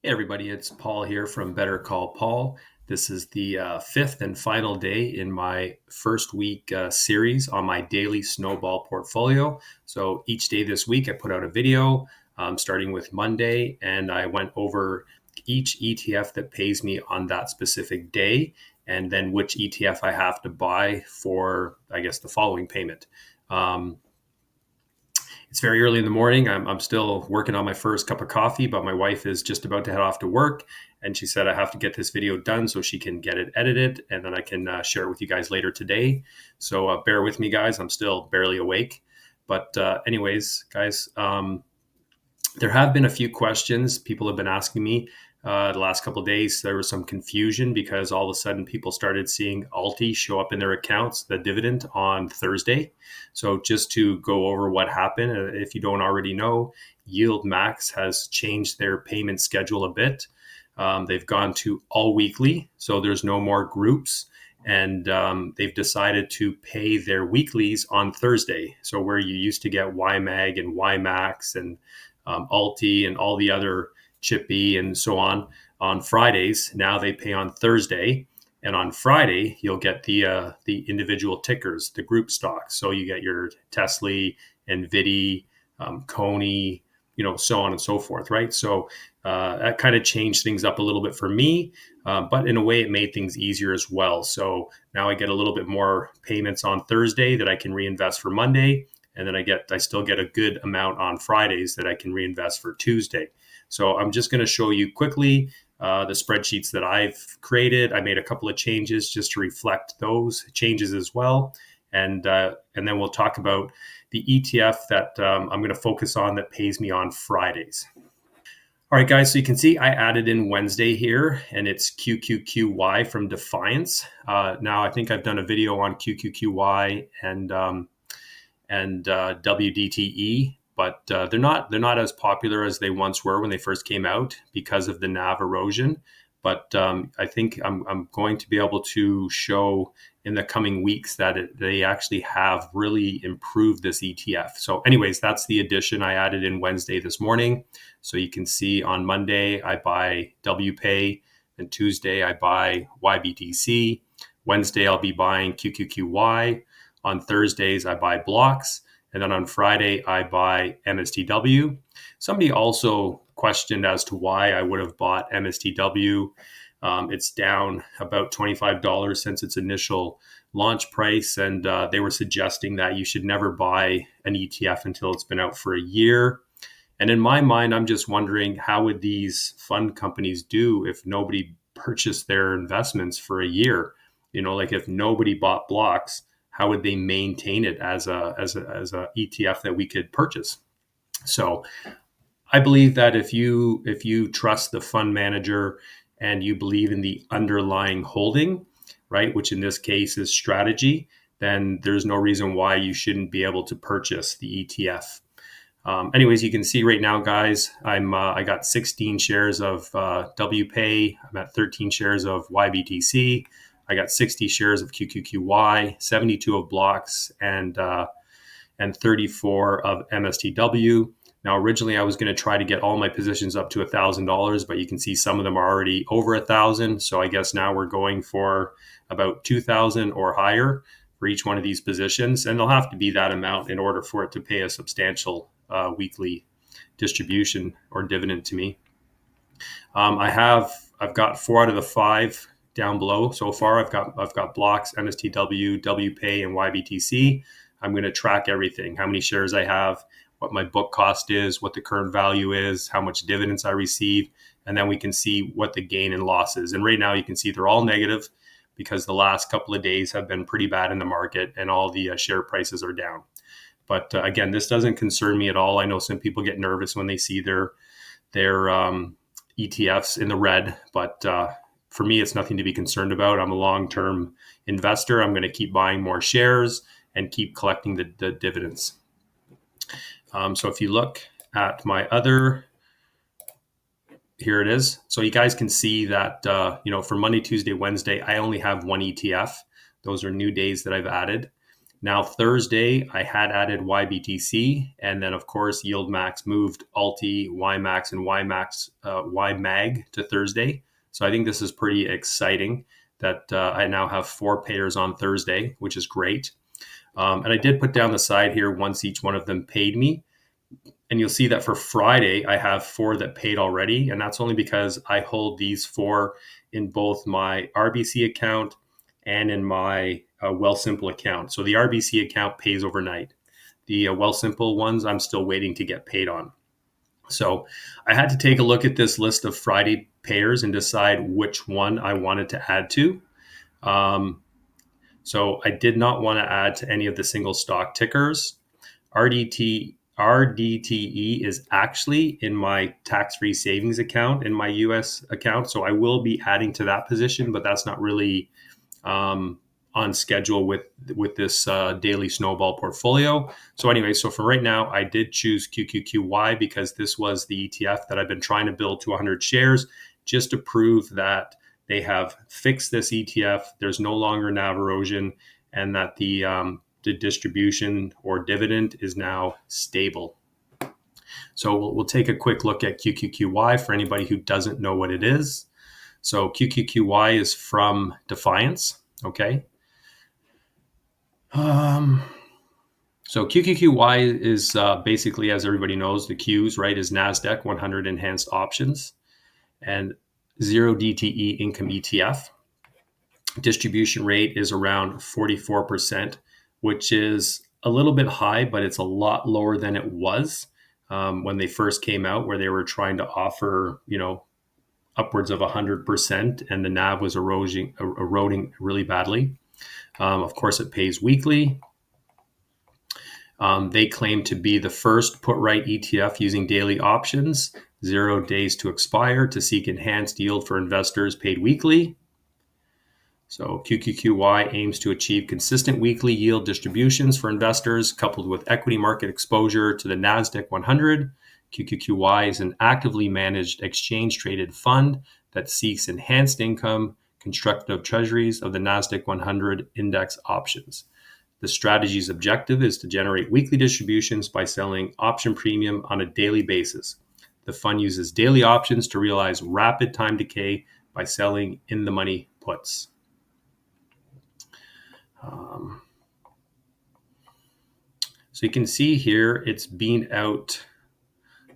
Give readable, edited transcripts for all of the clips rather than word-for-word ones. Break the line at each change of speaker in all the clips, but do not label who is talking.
Hey everybody, it's Paul here from Better Call Paul. This is the fifth and final day in my first week series on my Daily Snowball Portfolio. So each day this week I put out a video starting with Monday, and I went over each ETF that pays me on that specific day and then which ETF I have to buy for, I guess, the following payment. Um, it's very early in the morning. I'm still working on my first cup of coffee, but my wife is just about to head off to work. And she said I have to get this video done so she can get it edited and then I can share it with you guys later today. So bear with me, guys. I'm still barely awake. But anyways, guys, there have been a few questions people have been asking me the last couple of days. There was some confusion because all of a sudden people started seeing Alti show up in their accounts, the dividend, on Thursday. So just to go over what happened, if you don't already know, Yield Max has changed their payment schedule a bit. They've gone to all weekly, so there's no more groups. And they've decided to pay their weeklies on Thursday. So where you used to get YMAG and YMAX and Alti and all the other Chippy and so on Fridays, now they pay on Thursday. And on Friday, you'll get the individual tickers, the group stocks. So you get your Tesla, NVIDIA, Coney, so on and so forth, right? So that kind of changed things up a little bit for me, but in a way, it made things easier as well. So now I get a little bit more payments on Thursday that I can reinvest for Monday, and then I still get a good amount on Fridays that I can reinvest for Tuesday. So I'm just going to show you quickly the spreadsheets that I've created. I made a couple of changes just to reflect those changes as well. And then we'll talk about the ETF that I'm going to focus on that pays me on Fridays. All right, guys, so you can see I added in Wednesday here, and it's QQQY from Defiance. Now, I think I've done a video on QQQY and WDTE, but they're not as popular as they once were when they first came out because of the NAV erosion. But I think I'm going to be able to show in the coming weeks that they actually have really improved this ETF. So anyways, that's the addition I added in Wednesday this morning. So you can see on Monday, I buy WPay, and Tuesday I buy YBTC. Wednesday, I'll be buying QQQY. On Thursdays, I buy blocks. And then on Friday, I buy MSTW. Somebody also questioned as to why I would have bought MSTW. It's down about $25 since its initial launch price. And they were suggesting that you should never buy an ETF until it's been out for a year. And in my mind, I'm just wondering, how would these fund companies do if nobody purchased their investments for a year? Like if nobody bought blocks, how would they maintain it as a ETF that we could purchase? So I believe that if you trust the fund manager and you believe in the underlying holding, right, which in this case is strategy, then there's no reason why you shouldn't be able to purchase the ETF. Anyways, you can see right now, guys, I got 16 shares of WPay. I'm at 13 shares of YBTC. I got 60 shares of QQQY, 72 of blocks, and 34 of MSTW. Now, originally, I was going to try to get all my positions up to $1,000, but you can see some of them are already over 1,000. So I guess now we're going for about 2,000 or higher for each one of these positions, and they'll have to be that amount in order for it to pay a substantial weekly distribution or dividend to me. I've got 4 out of the 5 down below so far. I've got blocks, MSTW, WPay, and YBTC. I'm going to track everything: how many shares I have, what my book cost is, what the current value is, how much dividends I receive, and then we can see what the gain and loss is. And right now you can see they're all negative because the last couple of days have been pretty bad in the market and all the share prices are down. But again, this doesn't concern me at all. I know some people get nervous when they see their ETFs in the red, but for me, it's nothing to be concerned about. I'm a long-term investor. I'm going to keep buying more shares and keep collecting the dividends. So if you look at my other, here it is. So you guys can see that, for Monday, Tuesday, Wednesday, I only have one ETF. Those are new days that I've added. Now, Thursday, I had added YBTC, and then of course, Yield Max moved Alti, YMAX, and YMAG to Thursday. So I think this is pretty exciting that I now have 4 payers on Thursday, which is great. And I did put down the side here once each one of them paid me. And you'll see that for Friday, I have 4 that paid already. And that's only because I hold these 4 in both my RBC account and in my Wealthsimple account. So the RBC account pays overnight. The Wealthsimple ones, I'm still waiting to get paid on. So I had to take a look at this list of Friday payers and decide which one I wanted to add to. So I did not want to add to any of the single stock tickers. RDTE is actually in my tax-free savings account in my US account. So I will be adding to that position, but that's not really on schedule with this daily snowball portfolio. So anyway, so for right now, I did choose QQQY because this was the ETF that I've been trying to build to 100 shares just to prove that they have fixed this ETF. There's no longer NAV erosion, and that the distribution or dividend is now stable. So we'll take a quick look at QQQY for anybody who doesn't know what it is. So QQQY is from Defiance, okay? So QQQY is basically, as everybody knows, the Qs, right, is NASDAQ 100 Enhanced Options and 0 DTE Income ETF. Distribution rate is around 44%, which is a little bit high, but it's a lot lower than it was when they first came out, where they were trying to offer, upwards of 100%, and the NAV was eroding really badly. Of course, it pays weekly. They claim to be the first put-right ETF using daily options, 0 days to expire, to seek enhanced yield for investors paid weekly. So QQQY aims to achieve consistent weekly yield distributions for investors coupled with equity market exposure to the NASDAQ 100. QQQY is an actively managed exchange-traded fund that seeks enhanced income constructed of treasuries of the NASDAQ 100 index options. The strategy's objective is to generate weekly distributions by selling option premium on a daily basis. The fund uses daily options to realize rapid time decay by selling in-the-money puts. So you can see here it's been out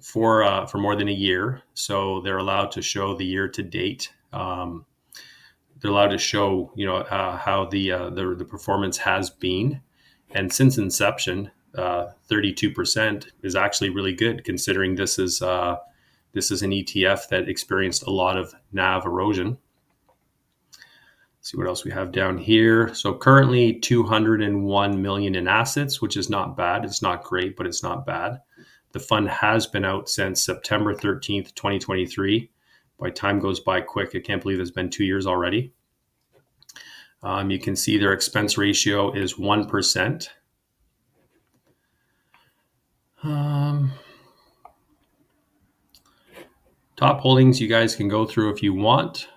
for more than a year. So they're allowed to show the year to date. They're allowed to show how the performance has been, and since inception, 32% is actually really good considering this is an ETF that experienced a lot of NAV erosion. See what else we have down here. So currently 201 million in assets, which is not bad. It's not great, but it's not bad. The fund has been out since September 13th, 2023. By time goes by quick. I can't believe it's been 2 years already. You can see their expense ratio is 1%. Top holdings you guys can go through if you want.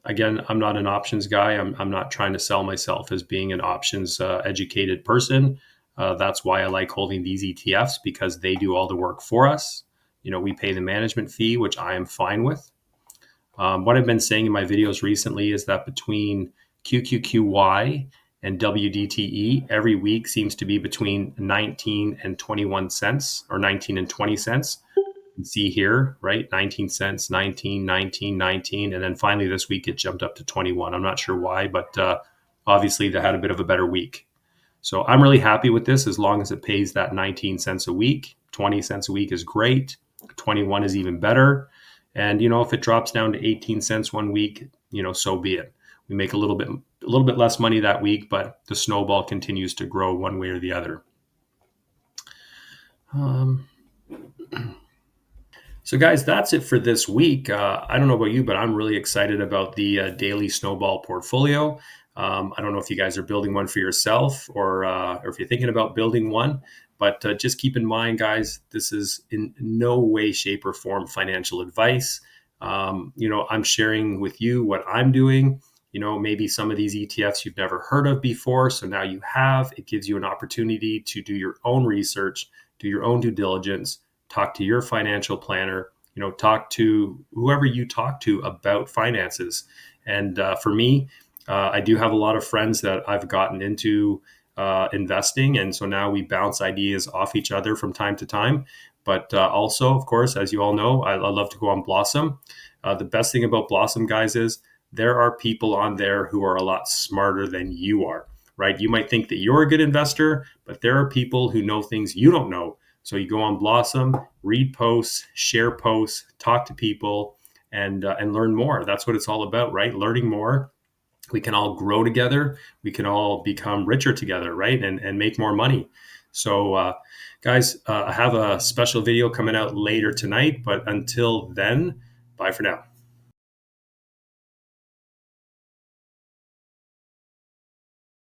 Again, I'm not an options guy. I'm not trying to sell myself as being an options educated person. That's why I like holding these ETFs, because they do all the work for us. We pay the management fee, which I am fine with. What I've been saying in my videos recently is that between QQQY and WDTE, every week seems to be between 19 and 21 cents, or 19 and 20 cents. You can see here, right? 19 cents, 19, 19, 19. And then finally this week it jumped up to 21. I'm not sure why, but obviously they had a bit of a better week. So I'm really happy with this as long as it pays that 19 cents a week. 20 cents a week is great. 21 is even better. And, if it drops down to 18 cents one week, so be it. We make a little bit less money that week, but the snowball continues to grow one way or the other. So guys, that's it for this week. I don't know about you, but I'm really excited about the Daily Snowball Portfolio. I don't know if you guys are building one for yourself or if you're thinking about building one, but just keep in mind, guys, this is in no way, shape, or form financial advice. I'm sharing with you what I'm doing. maybe some of these ETFs you've never heard of before. So now you have. It gives you an opportunity to do your own research, do your own due diligence, talk to your financial planner, talk to whoever you talk to about finances. And for me, I do have a lot of friends that I've gotten into investing. And so now we bounce ideas off each other from time to time. But also, of course, as you all know, I love to go on Blossom. The best thing about Blossom, guys, is there are people on there who are a lot smarter than you are, right? You might think that you're a good investor, but there are people who know things you don't know. So you go on Blossom, read posts, share posts, talk to people, and learn more. That's what it's all about, right? Learning more. We can all grow together. We can all become richer together, right? And make more money. So, guys, I have a special video coming out later tonight. But until then, bye for now.